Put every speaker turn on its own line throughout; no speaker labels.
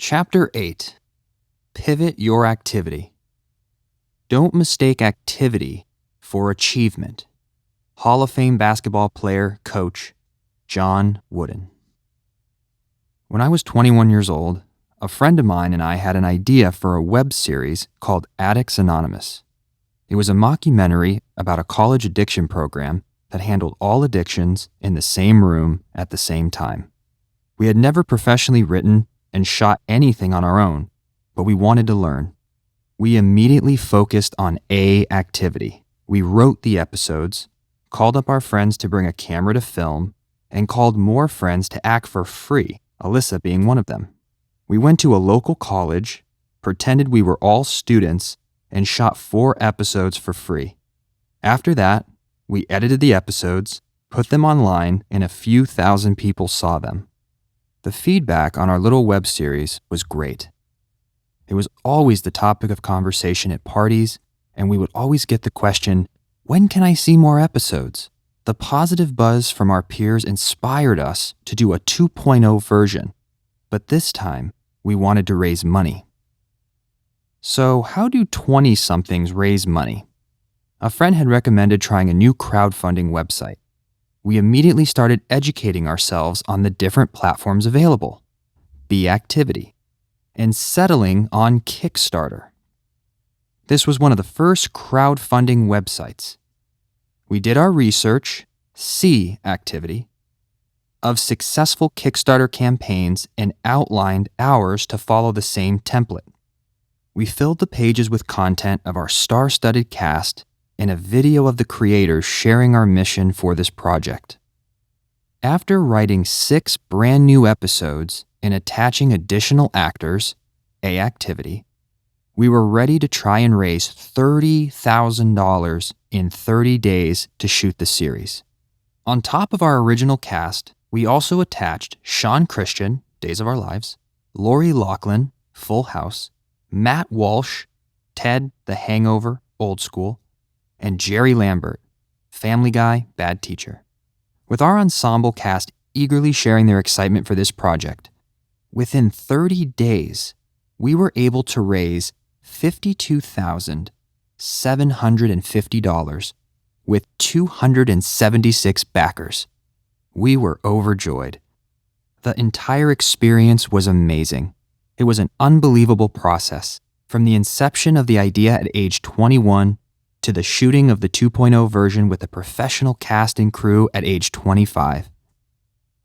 Chapter 8. Pivot your activity. Don't mistake activity for achievement. Hall of Fame basketball player, coach, John Wooden. When I was 21 years old, a friend of mine and I had an idea for a web series called Addicts Anonymous. It was a mockumentary about a college addiction program that handled all addictions in the same room at the same time. We had never professionally written and shot anything on our own, but we wanted to learn. We immediately focused on A activity. We wrote the episodes, called up our friends to bring a camera to film, and called more friends to act for free, Alyssa being one of them. We went to a local college, pretended we were all students, and shot 4 episodes for free. After that, we edited the episodes, put them online, and a few thousand people saw them. The feedback on our little web series was great. It was always the topic of conversation at parties, and we would always get the question, when can I see more episodes? The positive buzz from our peers inspired us to do a 2.0 version, but this time we wanted to raise money. So how do 20-somethings raise money? A friend had recommended trying a new crowdfunding website. We immediately started educating ourselves on the different platforms available, B activity, and settling on Kickstarter. This was one of the first crowdfunding websites. We did our research, C activity, of successful Kickstarter campaigns and outlined ours to follow the same template. We filled the pages with content of our star-studded cast and a video of the creators sharing our mission for this project. After writing 6 brand new episodes and attaching additional actors, A activity, we were ready to try and raise $30,000 in 30 days to shoot the series. On top of our original cast, we also attached Sean Christian, Days of Our Lives, Lori Loughlin, Full House, Matt Walsh, Ted, The Hangover, Old School, and Jerry Lambert, Family Guy, Bad Teacher. With our ensemble cast eagerly sharing their excitement for this project, within 30 days, we were able to raise $52,750 with 276 backers. We were overjoyed. The entire experience was amazing. It was an unbelievable process, from the inception of the idea at age 21 to the shooting of the 2.0 version with a professional cast and crew at age 25.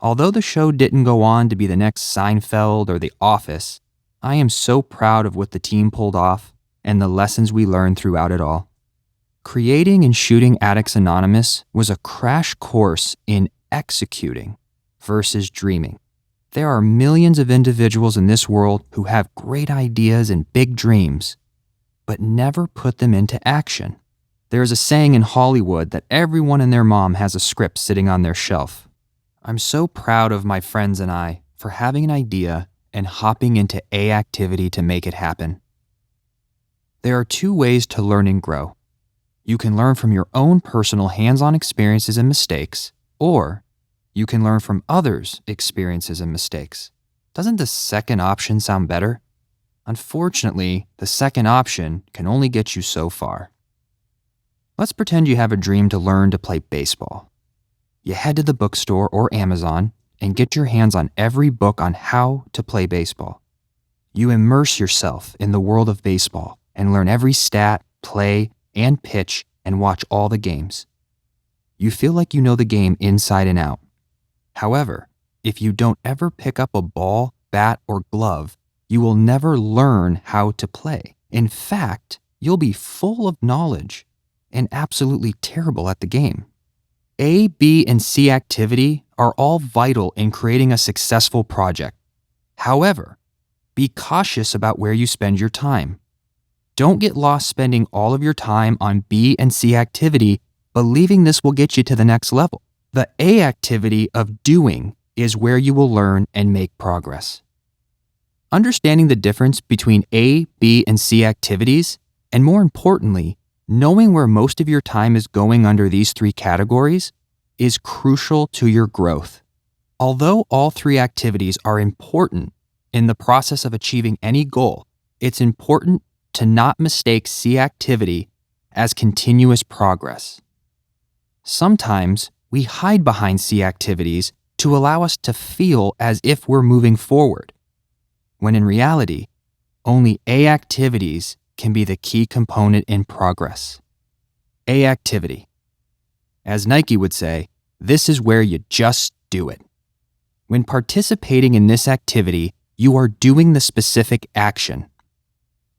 Although the show didn't go on to be the next Seinfeld or The Office, I am so proud of what the team pulled off and the lessons we learned throughout it all. Creating and shooting Addicts Anonymous was a crash course in executing versus dreaming. There are millions of individuals in this world who have great ideas and big dreams, but never put them into action. There is a saying in Hollywood that everyone and their mom has a script sitting on their shelf. I'm so proud of my friends and I for having an idea and hopping into A activity to make it happen. There are 2 ways to learn and grow. You can learn from your own personal hands-on experiences and mistakes, or you can learn from others' experiences and mistakes. Doesn't the second option sound better? Unfortunately, the second option can only get you so far. Let's pretend you have a dream to learn to play baseball. You head to the bookstore or Amazon and get your hands on every book on how to play baseball. You immerse yourself in the world of baseball and learn every stat, play, and pitch and watch all the games. You feel like you know the game inside and out. However, if you don't ever pick up a ball, bat, or glove, you will never learn how to play. In fact, you'll be full of knowledge and absolutely terrible at the game. A, B, and C activity are all vital in creating a successful project. However, be cautious about where you spend your time. Don't get lost spending all of your time on B and C activity, believing this will get you to the next level. The A activity of doing is where you will learn and make progress. Understanding the difference between A, B, and C activities, and more importantly, knowing where most of your time is going under these 3 categories, is crucial to your growth. Although all 3 activities are important, In the process of achieving any goal, it's important to not mistake C activity as continuous progress. Sometimes we hide behind C activities to allow us to feel as if we're moving forward, when in reality, only A activities can be the key component in progress. A activity. As Nike would say, this is where you just do it. When participating in this activity, you are doing the specific action.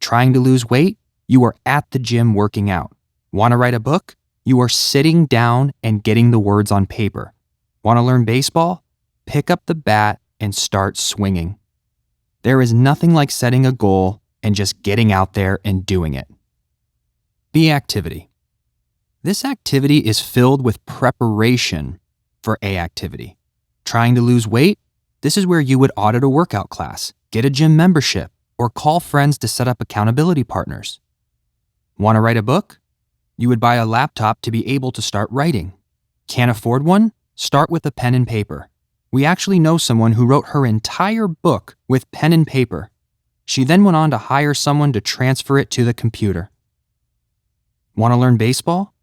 Trying to lose weight? You are at the gym working out. Want to write a book? You are sitting down and getting the words on paper. Want to learn baseball? Pick up the bat and start swinging. There is nothing like setting a goal and just getting out there and doing it. B activity. This activity is filled with preparation for A activity. Trying to lose weight? This is where you would audit a workout class, get a gym membership, or call friends to set up accountability partners. Want to write a book? You would buy a laptop to be able to start writing. Can't afford one? Start with a pen and paper. We actually know someone who wrote her entire book with pen and paper. She then went on to hire someone to transfer it to the computer. Want to learn baseball?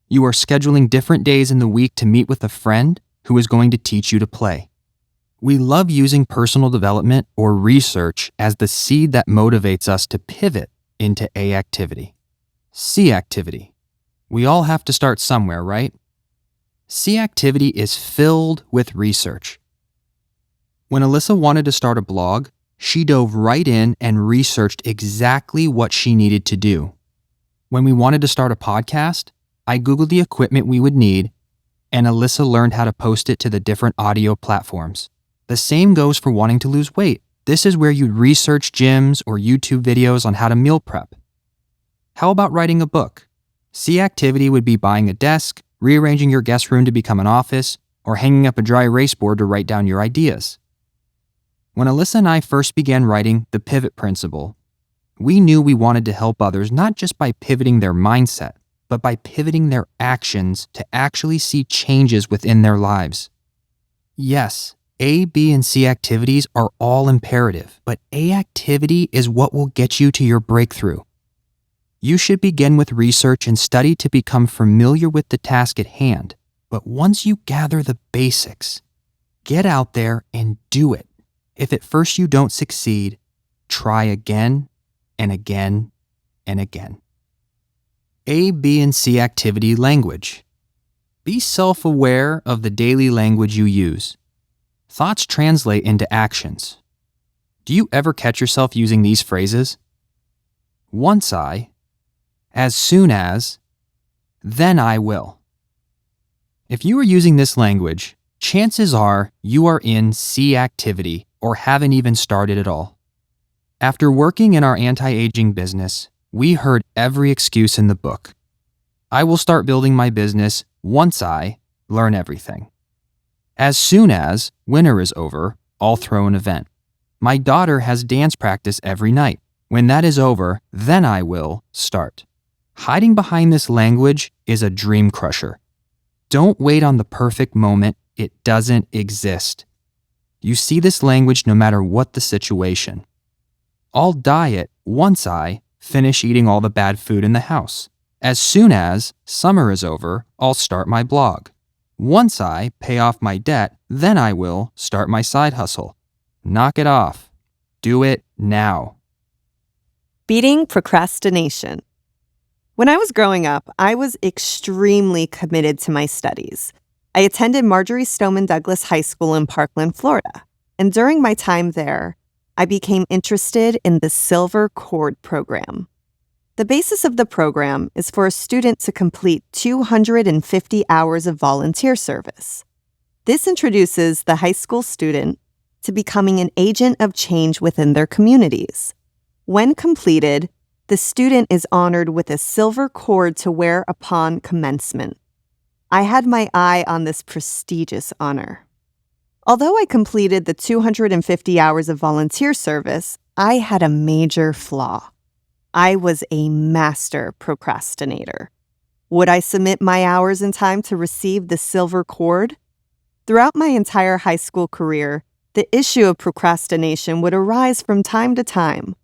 You are scheduling different days in the week to meet with a friend who is going to teach you to play. We love using personal development or research as the seed that motivates us to pivot into A activity. C activity. We all have to start somewhere, right? C activity is filled with research. When Alyssa wanted to start a blog, she dove right in and researched exactly what she needed to do. When we wanted to start a podcast, I Googled the equipment we would need, and Alyssa learned how to post it to the different audio platforms. The same goes for wanting to lose weight. This is where you'd research gyms or YouTube videos on how to meal prep. How about writing a book? C activity would be buying a desk, rearranging your guest room to become an office, or hanging up a dry erase board to write down your ideas. When Alyssa and I first began writing The Pivot Principle, we knew we wanted to help others not just by pivoting their mindset, but by pivoting their actions to actually see changes within their lives. Yes, A, B, and C activities are all imperative, but A activity is what will get you to your breakthrough. You should begin with research and study to become familiar with the task at hand, but once you gather the basics, get out there and do it. If at first you don't succeed, try again and again and again. A, B, and C activity language. Be self-aware of the daily language you use. Thoughts translate into actions. Do you ever catch yourself using these phrases? Once I, as soon as, then I will. If you are using this language, chances are you are in C activity or haven't even started at all. After working in our anti-aging business, we heard every excuse in the book. I will start building my business once I learn everything. As soon as winter is over, I'll throw an event. My daughter has dance practice every night. When that is over, then I will start. Hiding behind this language is a dream crusher. Don't wait on the perfect moment. It doesn't exist. You see this language no matter what the situation. I'll diet once I finish eating all the bad food in the house. As soon as summer is over, I'll start my blog. Once I pay off my debt, then I will start my side hustle. Knock it off. Do it now.
Beating procrastination. When I was growing up, I was extremely committed to my studies. I attended Marjorie Stoneman Douglas High School in Parkland, Florida, and during my time there, I became interested in the Silver Cord program. The basis of the program is for a student to complete 250 hours of volunteer service. This introduces the high school student to becoming an agent of change within their communities. When completed, the student is honored with a silver cord to wear upon commencement. I had my eye on this prestigious honor. Although I completed the 250 hours of volunteer service, I had a major flaw. I was a master procrastinator. Would I submit my hours in time to receive the silver cord? Throughout my entire high school career, The issue of procrastination would arise from time to time.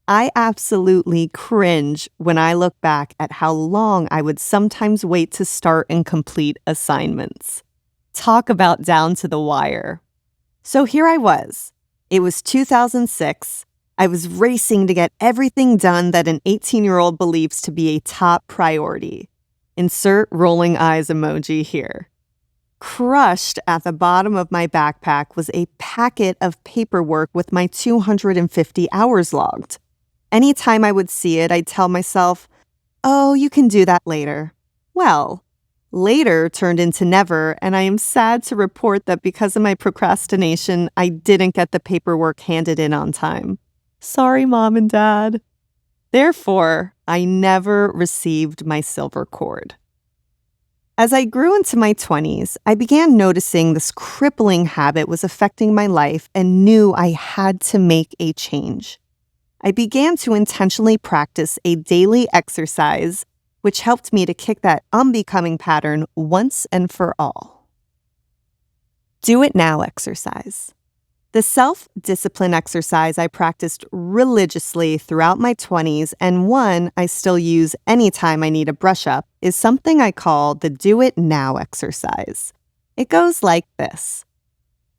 I absolutely cringe when I look back at how long I would sometimes wait to start and complete assignments. Talk about down to the wire. So here I was. It was 2006. I was racing to get everything done that an 18-year-old believes to be a top priority. Insert rolling eyes emoji here. Crushed at the bottom of my backpack was a packet of paperwork with my 250 hours logged. Anytime I would see it, I'd tell myself, "Oh, you can do that later." Well, later turned into never, and I am sad to report that because of my procrastination, I didn't get the paperwork handed in on time. Sorry, Mom and Dad. Therefore, I never received my silver cord. As I grew into my 20s, I began noticing this crippling habit was affecting my life and knew I had to make a change. I began to intentionally practice a daily exercise, which helped me to kick that unbecoming pattern once and for all. Do it now exercise. The self-discipline exercise I practiced religiously throughout my 20s, and one I still use anytime I need a brush up, is something I call the do it now exercise. It goes like this.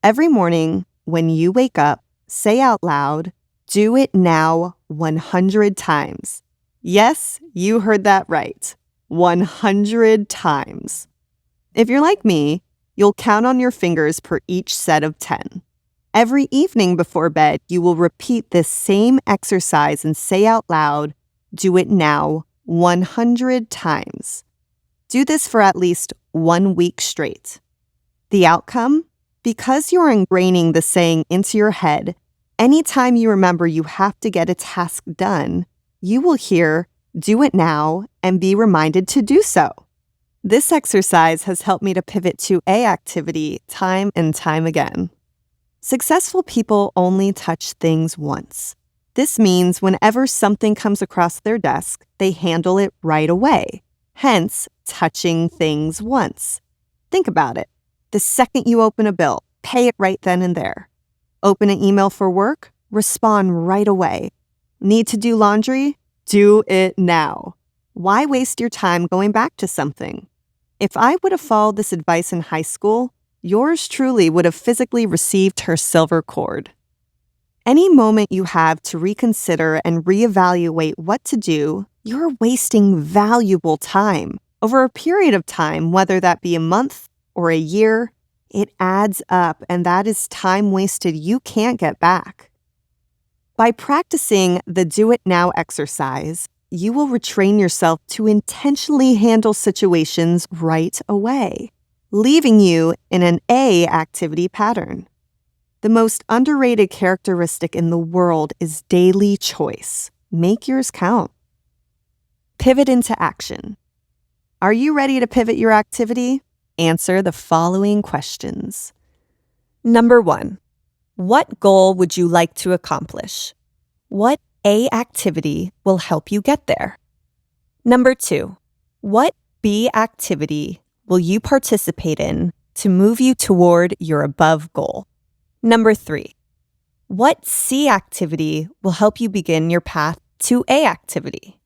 Every morning when you wake up, say out loud, "Do it now" 100 times. Yes, you heard that right. 100 times. If you're like me, you'll count on your fingers per each set of 10. Every evening before bed, you will repeat this same exercise and say out loud, "Do it now" 100 times. Do this for at least 1 week straight. The outcome? Because you're ingraining the saying into your head, anytime you remember you have to get a task done, you will hear, "Do it now," and be reminded to do so. This exercise has helped me to pivot to A activity time and time again. Successful people only touch things once. This means whenever something comes across their desk, they handle it right away. Hence, touching things once. Think about it. The second you open a bill, pay it right then and there. Open an email for work, respond right away. Need to do laundry? Do it now. Why waste your time going back to something? If I would have followed this advice in high school, yours truly would have physically received her silver cord. Any moment you have to reconsider and reevaluate what to do, you're wasting valuable time. Over a period of time, whether that be a month or a year, it adds up, and that is time wasted you can't get back. By practicing the Do It Now exercise, you will retrain yourself to intentionally handle situations right away, leaving you in an A activity pattern. The most underrated characteristic in the world is daily choice. Make yours count. Pivot into action. Are you ready to pivot your activity? Answer the following questions. Number 1. What goal would you like to accomplish? What A activity will help you get there? Number 2. What B activity will you participate in to move you toward your above goal? Number 3. What C activity will help you begin your path to A activity?